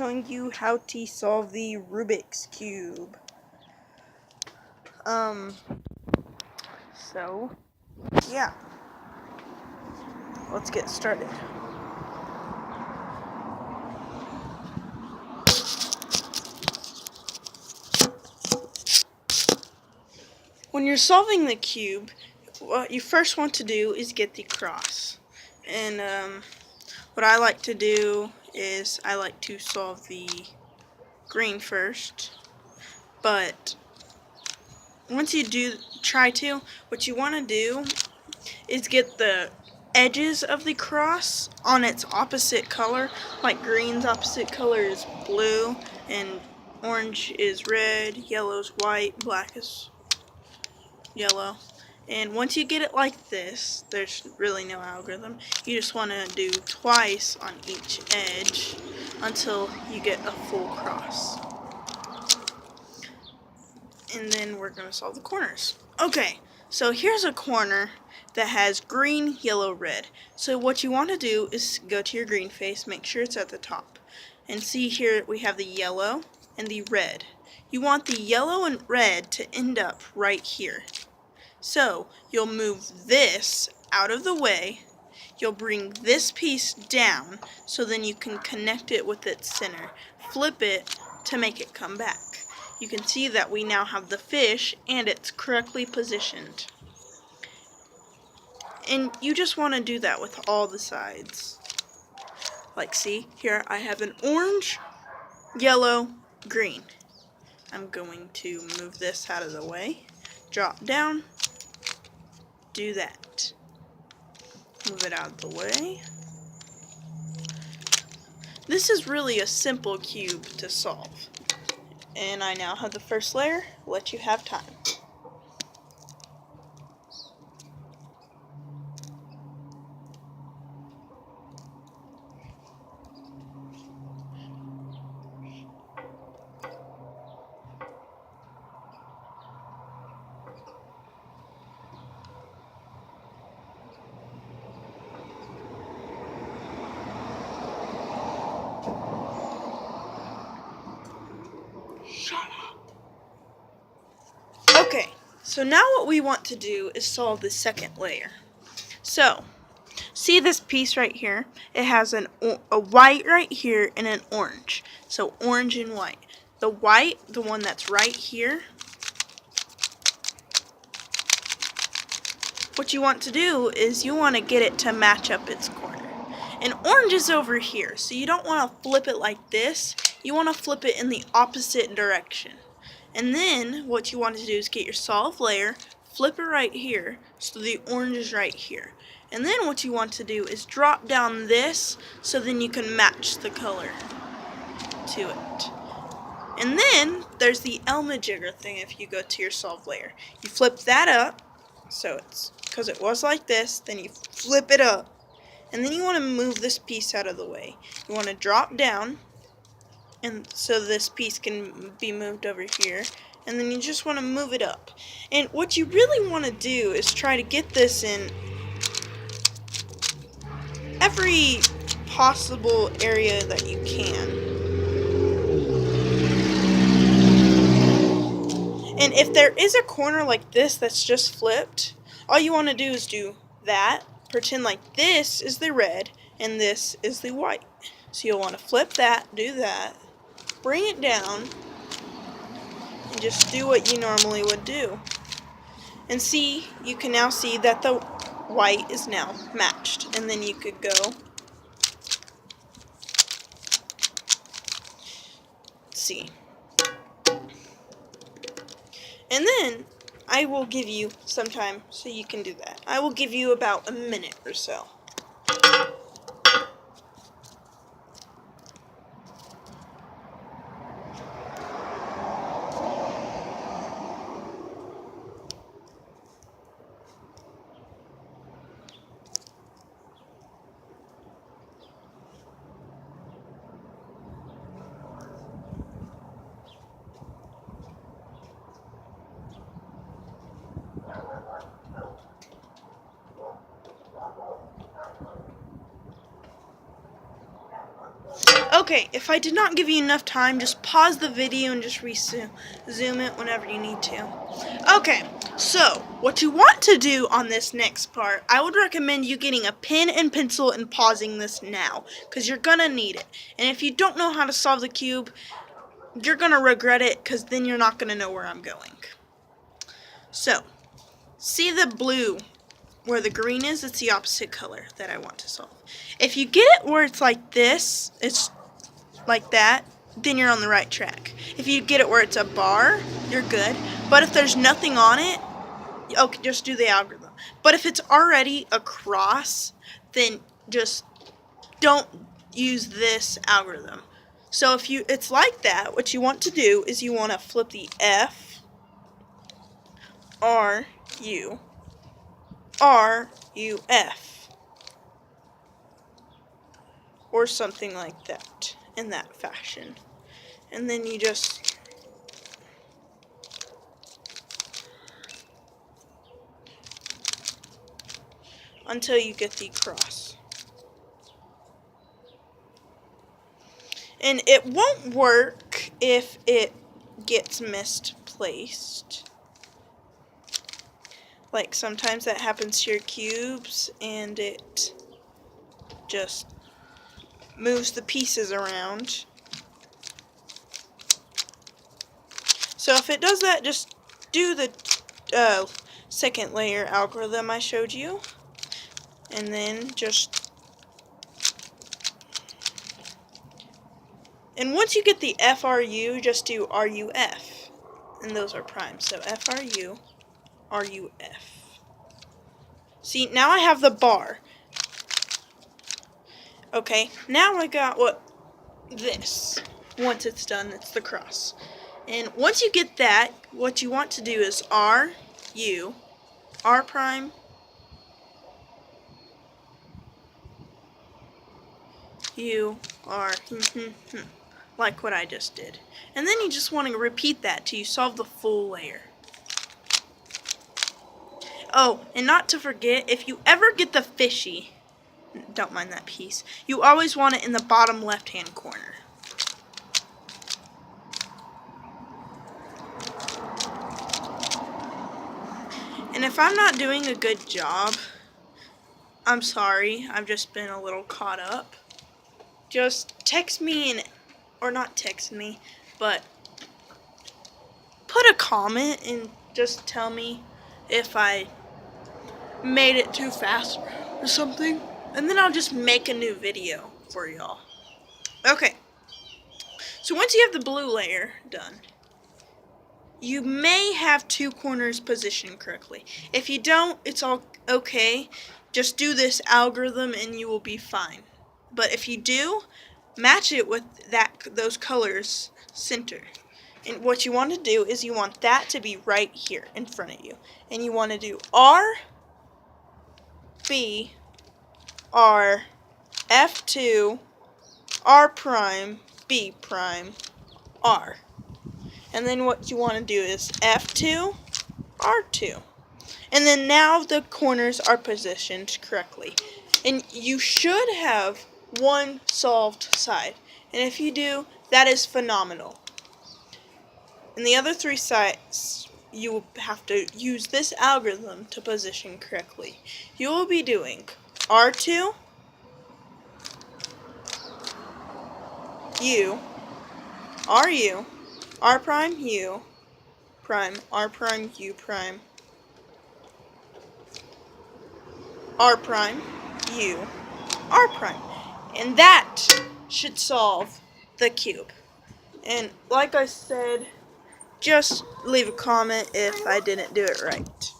showing you how to solve the Rubik's Cube. So, yeah. Let's get started. When you're solving the cube, what you first want to do is get the cross. And what I like to do is I like to solve the green first. But once you do what you want to do is get the edges of the cross on its opposite color. Like green's opposite color is blue, and orange is red, yellow's white, black is yellow. And once you get it like this, there's really no algorithm. You just want to do twice on each edge until you get a full cross. And then we're going to solve the corners. Okay, so here's a corner that has green, yellow, red. So what you want to do is go to your green face, make sure it's at the top. And see here we have the yellow and the red. You want the yellow and red to end up right here. So you'll move this out of the way. You'll bring this piece down so then you can connect it with its center. Flip it to make it come back. You can see that we now have the fish and it's correctly positioned. And you just want to do that with all the sides. Like, see, here I have an orange, yellow, green. I'm going to move this out of the way, drop down, do that. Move it out of the way. This is really a simple cube to solve. And I now have the first layer. Let you have time. Shut up. Okay, so now what we want to do is solve the second layer. So, see this piece right here? It has a white right here and an orange. So orange and white. The white, the one that's right here, what you want to do is you want to get it to match up its corner. And orange is over here, so you don't want to flip it like this. You want to flip it in the opposite direction. And then what you want to do is get your solve layer, flip it right here, so the orange is right here. And then what you want to do is drop down this, so then you can match the color to it. And then there's the Elma jigger thing if you go to your solve layer. You flip that up, so it's, because it was like this, then you flip it up. And then you want to move this piece out of the way. You want to drop down, and so this piece can be moved over here. And then you just want to move it up. And what you really want to do is try to get this in every possible area that you can. And if there is a corner like this that's just flipped, all you want to do is do that. Pretend like this is the red and this is the white. So you'll want to flip that, do that, bring it down, and just do what you normally would do. And see, you can now see that the white is now matched. And then you could go, see. And then I will give you some time so you can do that. I will give you about a minute or so. Okay, if I did not give you enough time, just pause the video and just resume it whenever you need to. Okay, so what you want to do on this next part, I would recommend you getting a pen and pencil and pausing this now, because you're going to need it. And if you don't know how to solve the cube, you're going to regret it, because then you're not going to know where I'm going. So, see the blue where the green is? It's the opposite color that I want to solve. If you get it where it's like this, it's like that, then you're on the right track. If you get it where it's a bar, you're good. But if there's nothing on it, okay, just do the algorithm. But if it's already a cross, then just don't use this algorithm. So if it's like that, what you want to do is you want to flip the F, R, U, R, U, F, or something like that, in that fashion. And then you just until you get the cross. And it won't work if it gets misplaced. Like sometimes that happens to your cubes and it just moves the pieces around. So if it does that, just do the second layer algorithm I showed you. And then and once you get the FRU, just do RUF. And those are primes. So FRU, RUF. See, now I have the bar. Okay, now I got this. Once it's done, it's the cross. And once you get that, what you want to do is R, U, R prime, U, R, like what I just did. And then you just want to repeat that till you solve the full layer. Oh, and not to forget, if you ever get the fishy, don't mind that piece, you always want it in the bottom left-hand corner. And if I'm not doing a good job, I'm sorry, I've just been a little caught up. Just text me, or not text me, but put a comment and just tell me if I made it too fast or something. And then I'll just make a new video for y'all. Okay. So once you have the blue layer done, you may have two corners positioned correctly. If you don't, it's all okay. Just do this algorithm and you will be fine. But if you do, match it with those colors center. And what you want to do is you want that to be right here in front of you. And you want to do R, B, R, F2, R prime, B prime, R. And then what you want to do is F2, R2. And then now the corners are positioned correctly. And you should have one solved side. And if you do, that is phenomenal. And the other three sides, you will have to use this algorithm to position correctly. You will be doing R2, U, RU, R prime, U, prime, R prime, U prime, R prime, U, R prime. And that should solve the cube. And like I said, just leave a comment if I didn't do it right.